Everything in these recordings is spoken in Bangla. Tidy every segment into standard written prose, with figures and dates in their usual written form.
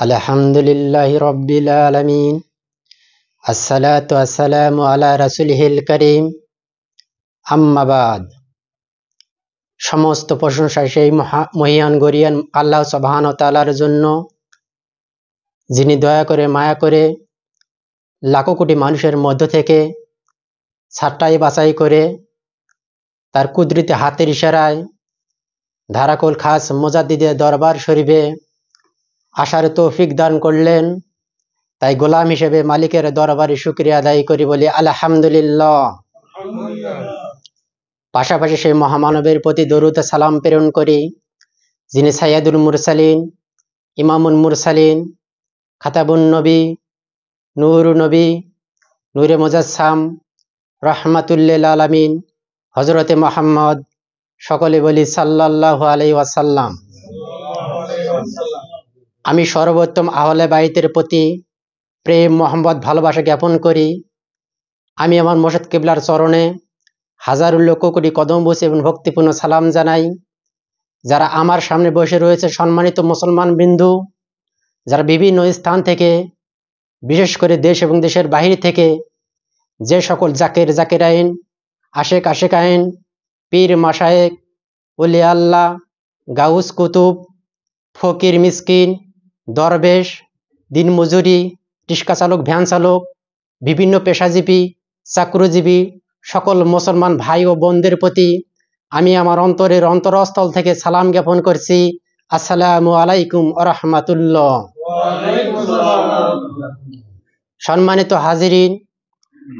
আলহামদুলিল্লাহি রাব্বিল আলামিন। আসসালাতু ওয়াসসালামু আলা রাসূলিহিল কারীম। আম্মা বাদ। সমস্ত প্রশংসা সেই মহিয়ান গরিয়ান আল্লাহ সুবহানাহু ওয়া তাআলার জন্য, যিনি দয়া করে মায়া করে লাখো কোটি মানুষের মধ্য থেকে ছাঁটাই বাছাই করে তার কুদরতি হাতের ইশারায় ধারাকুল খাস মুজাদ্দিদের দরবার শরীফে আসার তৌফিক দান করলেন। তাই গোলাম হিসেবে মালিকের দরবারে শুকরিয়া আদায় করি, বলি আলহামদুলিল্লাহ। পাশাপাশি সেই মহামানবের প্রতি দরুদ সালাম প্রেরণ করি, যিনি সাইয়্যিদুল মুরসালিন, ইমামুল মুরসালিন, খাতাবুন নবী, নূরুন নবী, নূরে মুজাসসাম, রাহমাতুল্লিল আলামিন, হযরতে মুহাম্মদ। সকলে বলি সাল্লাল্লাহু আলাইহি ওয়াসাল্লাম। আমি সর্বোত্তম আহলে বাইতের প্রতি প্রেম, মোহাম্মদ, ভালোবাসা জ্ঞাপন করি। আমি আমার মুর্শিদ কিবলার চরণে হাজারো লক্ষ কোটি কদম বসে এবং ভক্তিপূর্ণ সালাম জানাই। যারা আমার সামনে বসে রয়েছে সম্মানিত মুসলমান বিন্দু, যারা বিভিন্ন স্থান থেকে, বিশেষ করে দেশ এবং দেশের বাহির থেকে যে সকল জাকের জাকেরাইন, আশেক আশেকাইন, পীর মাশায়েক, ওলি আল্লাহ, গাউস কুতুব, ফকির মিসকিন, দরবেশ, দিনমজুরি, রিক্সা চালক, ভ্যান চালক, বিভিন্ন পেশাজীবী, চাকরিজীবী সকল মুসলমান ভাই ও বোনদের প্রতি আমি আমার অন্তরের অন্তরস্থল থেকে সালাম জ্ঞাপন করছি। আসসালামু আলাইকুম ওয়া রাহমাতুল্লাহ। সম্মানিত হাজিরিন,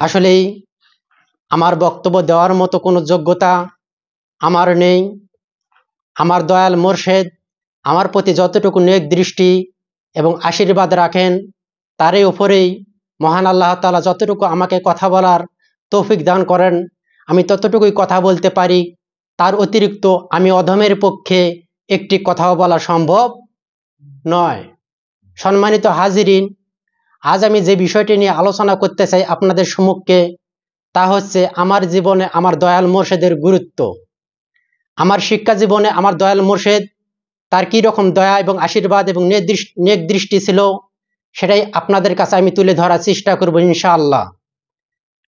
আসলেই আমার বক্তব্য দেওয়ার মতো কোনো যোগ্যতা আমার নেই। আমার দয়াল মুর্শিদ আমার প্রতি যতটুকু নেক দৃষ্টি এবং আশীর্বাদ রাখেন, তারই উপরেই মহান আল্লাহ তাআলা যতটুকু আমাকে কথা বলার তৌফিক দান করেন, আমি ততটুকুই কথা বলতে পারি। তার অতিরিক্ত আমি অধমের পক্ষে একটি কথাও বলা সম্ভব নয়। সম্মানিত হাজিরিন, আজ আমি যে বিষয়টি নিয়ে আলোচনা করতে চাই আপনাদের সম্মুখে, তা হচ্ছে আমার জীবনে আমার দয়াল মুর্শিদের গুরুত্ব। আমার শিক্ষা জীবনে আমার দয়াল মুর্শিদ তার কী রকম দয়া এবং আশীর্বাদ এবং নেক দৃষ্টি ছিল, সেটাই আপনাদের কাছে আমি তুলে ধরার চেষ্টা করব ইনশাআল্লাহ।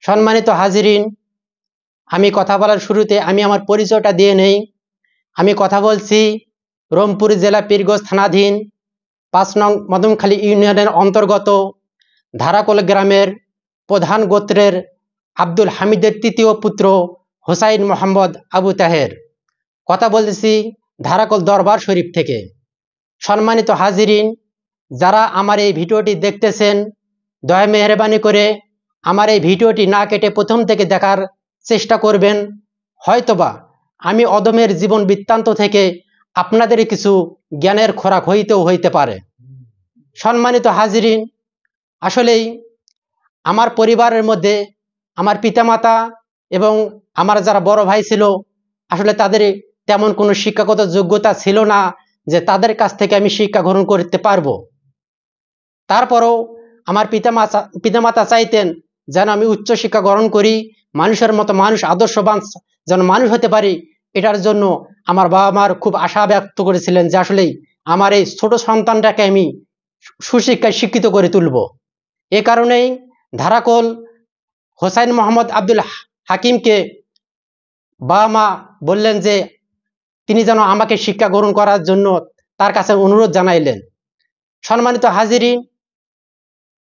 সম্মানিত হাজিরিন, আমি কথা বলার শুরুতে আমি আমার পরিচয়টা দিয়ে নেই। আমি কথা বলছি রংপুর জেলা পীরগঞ্জ থানাধীন ৫ নং মদনখালী ইউনিয়নের অন্তর্গত ধারাকোল গ্রামের প্রধান গোত্রের আব্দুল হামিদের তৃতীয় পুত্র হোসাইন মোহাম্মদ আবু তাহের। কথা বলতেছি ধারাকোল দরবার শরীফ থেকে। সম্মানিত হাজিরিন, যারা আমার এই ভিডিওটি দেখতেছেন, দয়া মেহরবানি করে আমার এই ভিডিওটি না কেটে প্রথম থেকে দেখার চেষ্টা করবেন। হয়তোবা আমি অদমের জীবন বৃত্তান্ত থেকে আপনাদের কিছু জ্ঞানের খোরাক হইতে পারে। সম্মানিত হাজিরিন, আসলেই আমার পরিবারের মধ্যে আমার পিতামাতা এবং আমার যারা বড় ভাই ছিল, আসলে তাদের তেমন কোনো শিক্ষাগত যোগ্যতা ছিল না যে তাদের কাছ থেকে আমি শিক্ষা গ্রহণ করতে পারবো। তারপরও আমার পিতামাতা চাইতেন যেন আমি উচ্চশিক্ষা গ্রহণ করি, মানুষের মতো মানুষ, আদর্শবান যেন মানুষ হতে পারি। এটার জন্য আমার বাবা মার খুব আশা ব্যক্ত করেছিলেন যে আসলেই আমার এই ছোট সন্তানটাকে আমি সুশিক্ষায় শিক্ষিত করে তুলব। এ কারণেই ধারাকোল হোসাইন মোহাম্মদ আব্দুল হাকিমকে বাবা মা বললেন যে তিনি যেন আমাকে শিক্ষা গ্রহণ করার জন্য তার কাছে অনুরোধ জানাইলেন। সম্মানিত হাজিরিন,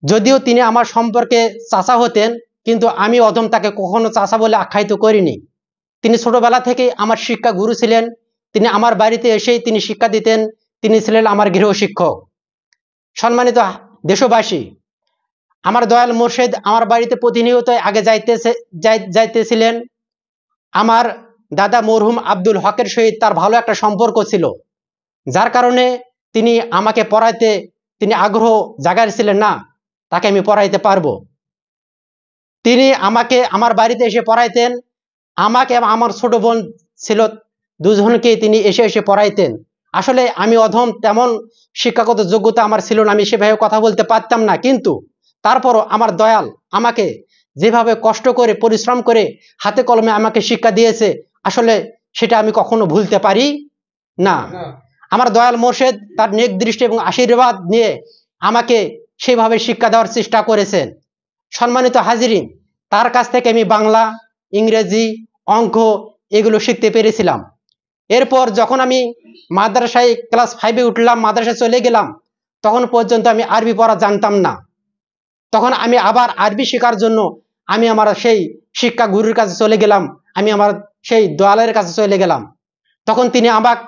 যদিও তিনি আমার সম্পর্কে চাচা হতেন, কিন্তু আমি অধম তাকে কখনো চাচা বলে আখ্যায়িত করিনি। তিনি ছোটবেলা থেকে আমার শিক্ষা গুরু ছিলেন। তিনি আমার বাড়িতে এসেই তিনি শিক্ষা দিতেন। তিনি ছিলেন আমার গৃহশিক্ষক। সম্মানিত দেশবাসী, আমার দয়াল মুর্শিদ আমার বাড়িতে প্রতিনিয়ত আগে যাইতেছিলেন। আমার দাদা মরহুম আব্দুল হকের সহিত তার ভালো একটা সম্পর্ক ছিল, যার কারণে তিনি আমাকে পড়াইতে তিনি আগ্রহ জাগাইছিলেন না তাকে আমি পড়াইতে পারবো। তিনি আমাকে আমার বাড়িতে এসে পড়াইতেন। আমাকে এবং আমার ছোট বোন ছিল, দুজনকেই তিনি এসে পড়াইতেন। আসলে আমি অধম, তেমন শিক্ষাগত যোগ্যতা আমার ছিল না, আমি সেভাবে কথা বলতে পারতাম না। কিন্তু তারপরও আমার দয়াল আমাকে যেভাবে কষ্ট করে পরিশ্রম করে হাতে কলমে আমাকে শিক্ষা দিয়েছে, আসলে সেটা আমি কখনো ভুলতে পারি না, আমার দয়াল মোর্শেদ তার নেক দৃষ্টি এবং আশীর্বাদ নিয়ে আমাকে সেভাবে শিক্ষা দেওয়ার চেষ্টা করেছেন। সম্মানিত হাজিরিন, তার কাছ থেকে আমি বাংলা, ইংরেজি, অঙ্ক এগুলো শিখতে পেরেছিলাম। এরপর যখন আমি মাদ্রাসায় ক্লাস 5-এ উঠলাম, মাদ্রাসায় চলে গেলাম, তখন পর্যন্ত আমি আরবি পড়া জানতাম না। তখন আমি আবার আরবি শেখার জন্য আমি আমার সেই শিক্ষা গুরুর কাছে চলে গেলাম, আমি আমার সেই দয়ালের কাছে চলে গেলাম। তখন তিনি আমাকে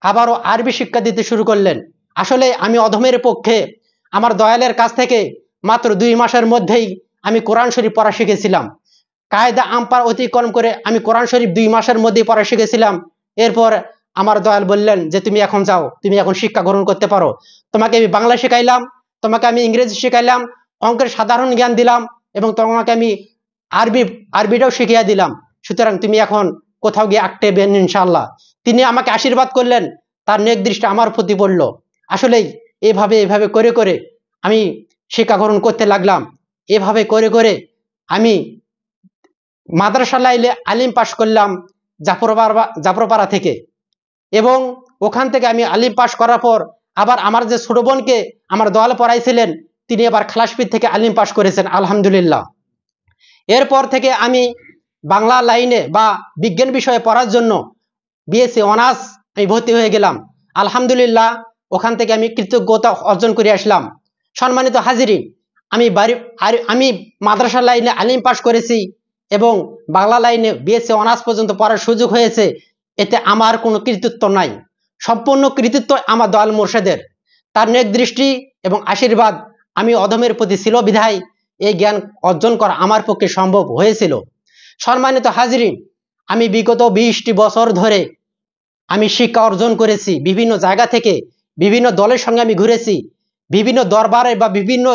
আবারও আরবি শিক্ষা দিতে শুরু করলেন। আসলে আমি অধমের পক্ষে আমার দয়ালের কাছ থেকে মাত্র 2 মাসের মধ্যেই আমি কোরআন শরীফ পড়া শিখেছিলাম। কায়দা আমপার অতিক্রম করে আমি কোরআন শরীফ 2 মাসের মধ্যেই পড়া শিখেছিলাম। এরপর আমার দয়াল বললেন যে তুমি এখন যাও, তুমি এখন শিক্ষা গ্রহণ করতে পারো। তোমাকে আমি বাংলা শেখাইলাম, তোমাকে আমি ইংরেজি শেখাইলাম, অঙ্কের সাধারণ জ্ঞান দিলাম এবং তোমাকে আমি আরবিটাও শিখিয়ে দিলাম। সুতরাং তুমি এখন কোথাও গিয়ে আটকে বেন ইনশাআল্লাহ। তিনি আমাকে আশীর্বাদ করলেন, তার নেক দৃষ্টি আমার প্রতি পড়ল। আসলেই এভাবে করে করে আমি শিক্ষা গ্রহণ করতে লাগলাম। এভাবে করে করে আমি মাদ্রাসা লাইলে আলিম পাশ করলাম জাফরপাড়া থেকে, এবং ওখান থেকে আমি আলিম পাশ করার পর আবার আমার যে ছোট বোনকে আমার দয়াল পড়াইছিলেন, তিনি আবার খালাসপীর থেকে আলিম পাশ করেছেন, আলহামদুলিল্লাহ। এরপর থেকে আমি বাংলা লাইনে বা বিজ্ঞান বিষয়ে পড়ার জন্য বিএসসি অনার্স আমি ভর্তি হয়ে গেলাম, আলহামদুলিল্লাহ। ওখান থেকে আমি কৃতজ্ঞতা অর্জন করে আসলাম। সম্মানিত হাজিরিন, আমি মাদ্রাসা লাইনে আলিম পাশ করেছি এবং বাংলা লাইনে বিএসসি অনার্স পর্যন্ত পড়ার সুযোগ হয়েছে। এতে আমার কোনো কৃতিত্ব নাই, সম্পূর্ণ কৃতিত্ব আমার দয়াল মোর্শেদের। তার নেক দৃষ্টি এবং আশীর্বাদ আমি অধমের প্রতি ছিল বিধায় এই জ্ঞান অর্জন করা আমার পক্ষে সম্ভব হয়েছিল। সম্মানিত হাজিরিন, আমি বিগত 20টি বছর ধরে আমি শিক্ষা অর্জন করেছি। বিভিন্ন জায়গা থেকে বিভিন্ন দলের সঙ্গে আমি ঘুরেছি, বিভিন্ন দরবারে বা বিভিন্ন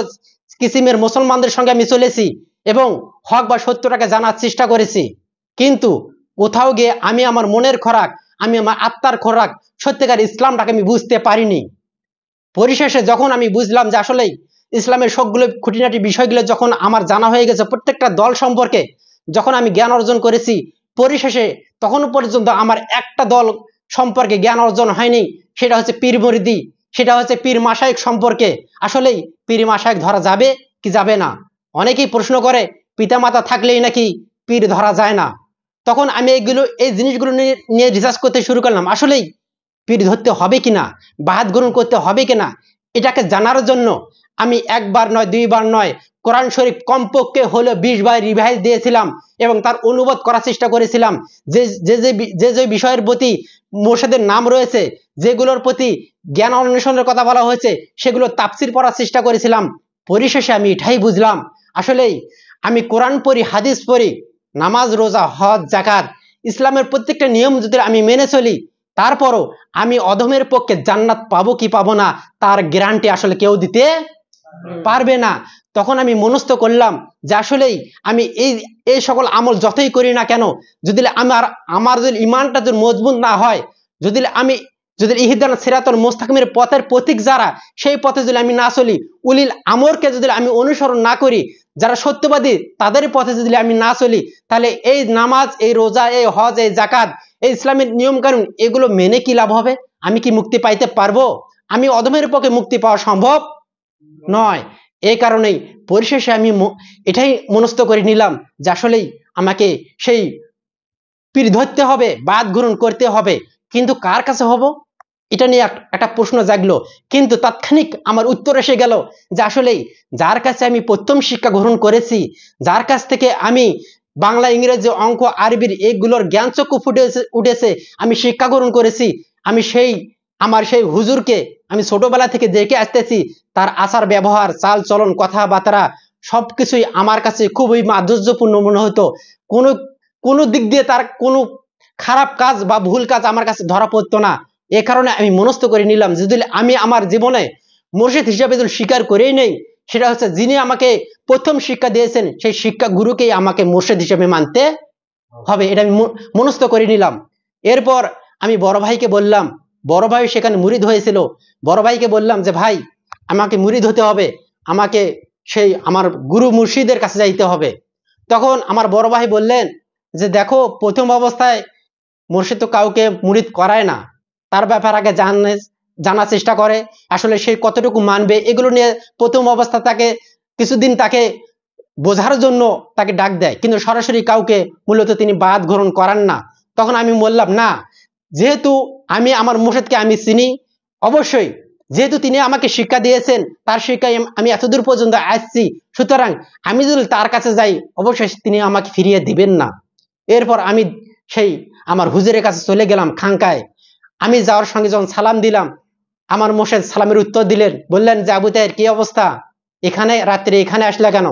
কিসিমের মুসলমানদের সঙ্গে আমি চলেছি এবং হক বা সত্যটাকে জানার চেষ্টা করেছি। কিন্তু কোথাও গিয়ে আমি আমার মনের খোরাক, আমি আমার আত্মার খোরাক, সত্যিকার ইসলামটাকে আমি বুঝতে পারিনি। পরিশেষে যখন আমি বুঝলাম যে আসলেই ইসলামের সবগুলো খুঁটিনাটি বিষয়গুলো যখন আমার জানা হয়ে গেছে, প্রত্যেকটা দল সম্পর্কে যখন আমি জ্ঞান অর্জন করেছি, পরিশেষে তখন পর্যন্ত আমার একটা দল সম্পর্কে জ্ঞান অর্জন হয়নি, সেটা হচ্ছে পীর মুরিদি, সেটা হচ্ছে পীর মাশায়েখ সম্পর্কে। আসলেই পীর মাশায়েখ ধরা যাবে কি যাবে না? অনেকেই প্রশ্ন করে পিতামাতা থাকলেই নাকি পীর ধরা যায় না। তখন আমি এই জিনিসগুলো নিয়ে রিসার্চ করতে শুরু করলাম। আসলেই পীর ধরতে হবে কিনা, বায়াত গ্রহণ করতে হবে কিনা, এটাকে জানার জন্য আমি একবার নয়, 2 বার নয়, কোরআন শরীফ কমপক্ষে হলো 20 বার রিভাইজ দিয়েছিলাম এবং তার অনুবাদ করার চেষ্টা করেছিলাম। যে বিষয়ের প্রতি মোর্শেদের নাম রয়েছে, যেগুলোর প্রতি জ্ঞান অন্বেষণের কথা বলা হয়েছে, সেগুলো তাফসির পড়ার চেষ্টা করেছিলাম। পরিশেষে আমি এটাই বুঝলাম, আসলেই আমি কোরআন পড়ি, হাদিস পড়ি, নামাজ, রোজা, হজ, যাকাত, ইসলামের প্রত্যেকটা নিয়ম যদি আমি মেনে চলি, তারপরও আমি অধমের পক্ষে জান্নাত পাবো কি পাবো না তার গ্যারান্টি আসলে কেউ দিতে পারবে না। তখন আমি মনস্থ করলাম যে আসলেই আমি এই সকল আমল যতই করি না কেন, যদি আমার যদি ইমানটা যদি মজবুত না হয়, যদি ইহদিনাস সিরাতাল মুস্তাকিমের পথের পথিক যারা, সেই পথে যদি আমি না চলি, উলিল আমরকে যদি আমি অনুসরণ না করি, যারা সত্যবাদী তাদের পথে যদি আমি না চলি, তাহলে এই নামাজ, এই রোজা, এই হজ, এই যাকাত, এই ইসলামের নিয়ম কানুন, এগুলো মেনে কি লাভ হবে? আমি কি মুক্তি পাইতে পারবো? আমি অধমের পক্ষে মুক্তি পাওয়া সম্ভব নয়। এই কারণেই পরিশেষে আমি এটাই মনস্থ করে নিলাম যে আসলেই আমাকে সেই পীর ধরতে হবে, বায়াত গ্রহণ করতে হবে। কিন্তু কার কাছে হব, এটা নিয়ে একটা প্রশ্ন জাগলো। কিন্তু তাৎক্ষণিক আমার উত্তর এসে গেল যে আসলেই যার কাছে আমি প্রথম শিক্ষা গ্রহণ করেছি, যার কাছ থেকে আমি বাংলা, ইংরেজি, অঙ্ক, আরবির এগুলোর জ্ঞানচক্ষু উঠেছে, আমি শিক্ষা গ্রহণ করেছি, আমি আমার সেই হুজুরকে আমি ছোটবেলা থেকে দেখে আসতেছি, তার আচার ব্যবহার, চাল চলন, কথাবার্তা সবকিছুই আমার কাছে খুবই মাধুর্যপূর্ণ মনে হতো। কোনো দিক দিয়ে তার কোনো খারাপ কাজ বা ভুল কাজ আমার কাছে ধরা পড়তো না। এ কারণে আমি মনস্থ করে নিলাম যদি আমি আমার জীবনে মুর্শিদ হিসাবে যদি স্বীকার করেই নেই, সেটা হচ্ছে যিনি আমাকে প্রথম শিক্ষা দিয়েছেন, সেই শিক্ষা গুরুকেই আমাকে মুর্শিদ হিসেবে মানতে হবে। এটা আমি মনস্থ করে নিলাম। এরপর আমি বড় ভাইকে বললাম, বড় ভাই সেখানে মুরিদ হয়েছিল, বড় ভাইকে বললাম যে ভাই, আমাকে মুরিদ হতে হবে, আমাকে সেই আমার গুরু মুর্শিদের কাছে যাইতে হবে। তখন আমার বড় ভাই বললেন যে দেখো, প্রথম অবস্থায় মুর্শিদ তো কাউকে মুরিদ করায় না, তার ব্যাপারে আগে জানার চেষ্টা করে, আসলে সে কতটুকু মানবে, এগুলো নিয়ে প্রথম অবস্থা তাকে কিছুদিন তাকে বোঝার জন্য তাকে ডাক দেয়, কিন্তু সরাসরি কাউকে মূলত তিনি বায়াত গ্রহণ করান না। তখন আমি বললাম, না, যেহেতু আমি আমার মুর্শিদকে আমি চিনি, অবশ্যই যেহেতু তিনি আমাকে শিক্ষা দিয়েছেন, তার শিক্ষায় আমি এতদূর পর্যন্ত আসছি, সুতরাং আমি যদি তার কাছে যাই অবশ্যই তিনি আমাকে ফিরিয়ে দিবেন না। এরপর আমি সেই আমার হুজুরের কাছে চলে গেলাম খানকায়। আমি যাওয়ার সঙ্গে যখন সালাম দিলাম, আমার মুর্শিদ সালামের উত্তর দিলেন, বললেন যে আবু তাহের কি অবস্থা, এখানে রাত্রে এখানে আসলে কেন?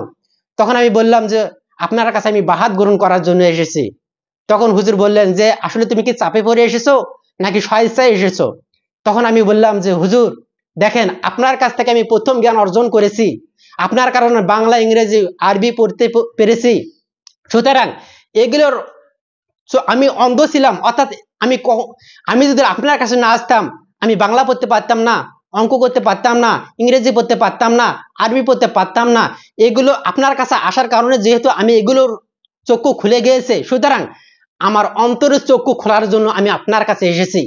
তখন আমি বললাম যে আপনার কাছে আমি বায়াত গ্রহণ করার জন্য এসেছি। তখন হুজুর বললেন যে আসলে তুমি কি চাপে পড়ে এসেছো নাকি স্বেচ্ছায় এসেছো? তখন আমি বললাম যে হুজুর দেখেন, আপনার কাছ থেকে আমি প্রথম জ্ঞান অর্জন করেছি, আপনার কারণে বাংলা, ইংরেজি, আরবি পড়তে পেরেছি, সুতরাং এগুলোর আমি অন্ধ ছিলাম, অর্থাৎ আমি যদি আপনার কাছে না আসতাম আমি বাংলা পড়তে পারতাম না, অঙ্ক করতে পারতাম না, ইংরেজি পড়তে পারতাম না, আরবি পড়তে পারতাম না। এগুলো আপনার কাছে আসার কারণে যেহেতু আমি এগুলোর চক্ষু খুলে গিয়েছে, সুতরাং আমার অন্তরের চক্ষু খোলার জন্য আমি আপনার কাছে এসেছি।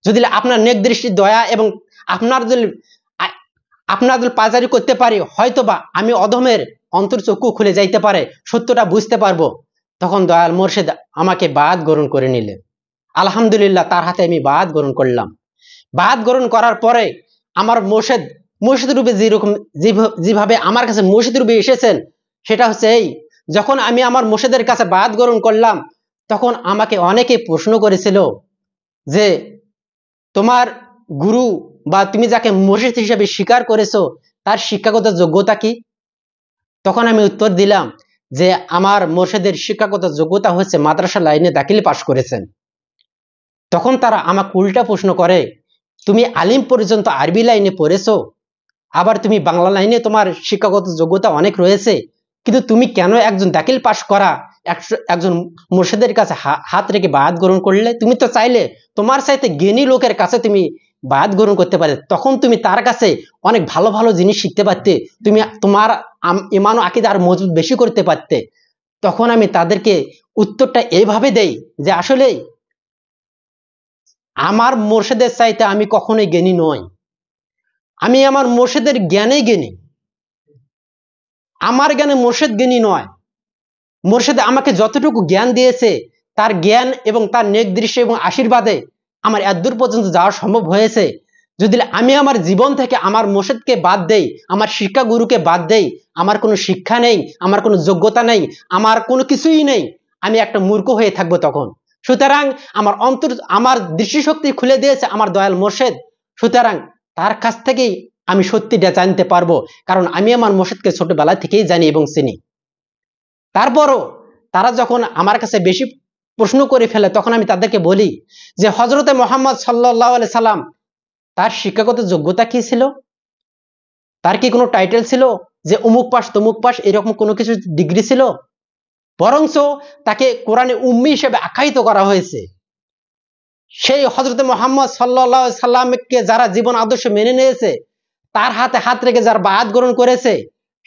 যদি আপনার নেক দৃষ্টি, দয়া এবং আপনার যদি পাজারি করতে পারি, হয়তোবা আমি অধমের অন্তর চক্ষু খুলে যাইতে পারে, সত্যটা বুঝতে পারবো। তখন দয়াল মুর্শিদ আমাকে বায়াত গ্রহণ করে নিলেন। আলহামদুলিল্লাহ, তার হাতে আমি বায়াত গ্রহণ করলাম। বায়াত গ্রহণ করার পরে আমার মুর্শিদ রূপে যেভাবে আমার কাছে মুর্শিদ রূপে এসেছেন, সেটা হচ্ছে এই, যখন আমি আমার মুর্শিদের কাছে বায়াত গ্রহণ করলাম, তখন আমাকে অনেকে প্রশ্ন করেছিল যে তোমার গুরু বা তুমি যাকে মুর্শিদ হিসেবে স্বীকার করেছো তার শিক্ষাগত যোগ্যতা কি? তখন আমি উত্তর দিলাম যে আমার মুর্শিদের শিক্ষাগত যোগ্যতা হচ্ছে মাদ্রাসা লাইনে দাখিল পাশ করেছেন। তখন তারা আমাকে উল্টা প্রশ্ন করে, তুমি আলিম পর্যন্ত আরবি লাইনে পড়েছো, আবার তুমি বাংলা লাইনে তোমার শিক্ষাগত যোগ্যতা অনেক রয়েছে, কিন্তু তুমি কেন একজন দাখিল পাশ করা একজন মুর্শিদের কাছে হাত রেখে বায়াত গ্রহণ করলে? তুমি তো চাইলে তোমার চাইতে জ্ঞানী লোকের কাছে তুমি বায়াত গ্রহণ করতে পারে, তখন তুমি তার কাছে অনেক ভালো ভালো জিনিস শিখতে পারতে, তুমি তোমার ঈমান ও আকীদা আর মজবুত বেশি করতে পারতে। তখন আমি তাদেরকে উত্তরটা এইভাবে দেই যে আসলে আমার মুর্শিদের চাইতে আমি কখনোই জ্ঞানী নই, আমি আমার মুর্শিদের জ্ঞানে জ্ঞানী, আমার জ্ঞানে মুর্শিদ জ্ঞানী নয়। মুর্শিদ আমাকে যতটুকু জ্ঞান দিয়েছে, তার জ্ঞান এবং তার নেক দৃশ্য এবং আশীর্বাদে আমার এতদূর পর্যন্ত যাওয়া সম্ভব হয়েছে। যদি আমি আমার জীবন থেকে আমার মুর্শিদকে বাদ দেই, আমার শিক্ষা গুরুকে বাদ দেই, আমার কোনো শিক্ষা নেই, আমার কোনো যোগ্যতা নেই, আমার কোনো কিছুই নেই, আমি একটা মূর্খ হয়ে থাকবো তখন। সুতরাং আমার দৃষ্টিশক্তি খুলে দিয়েছে আমার দয়াল মুর্শিদ, সুতরাং তার কাছ থেকেই আমি সত্যিটা জানতে পারবো, কারণ আমি আমার মুর্শিদকে ছোটবেলা থেকেই জানি এবং চিনি। তারপরও তারা যখন আমার কাছে বেশি প্রশ্ন করে ফেলে, তখন আমি তাদেরকে বলি যে হযরতে মুহাম্মদ সাল্লাল্লাহু আলাইহি সাল্লাম তার শিক্ষাগত যোগ্যতা কি ছিল? তার কি কোনো টাইটেল ছিল যে অমুক পাস তমুক পাস, এরকম কোনো কিছু ডিগ্রি ছিল? বরঞ্চ তাকে কোরআনে উম্মি হিসেবে আখ্যায়িত করা হয়েছে। সেই হযরতে মুহাম্মদ সাল্লাল্লাহু আলাইহি সাল্লামকে যারা জীবন আদর্শ মেনে নিয়েছে, তার হাতে হাত রেখে যারা বায়াত গ্রহণ করেছে,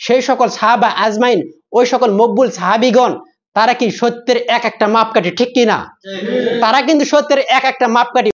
সেই সকল সাহাবা আজমাইন, ওই সকল মকবুল সাহাবীগণ, তারা কি সত্যের এক একটা মাপকাঠি, ঠিক কিনা? তারা কিন্তু সত্যের এক একটা মাপকাঠি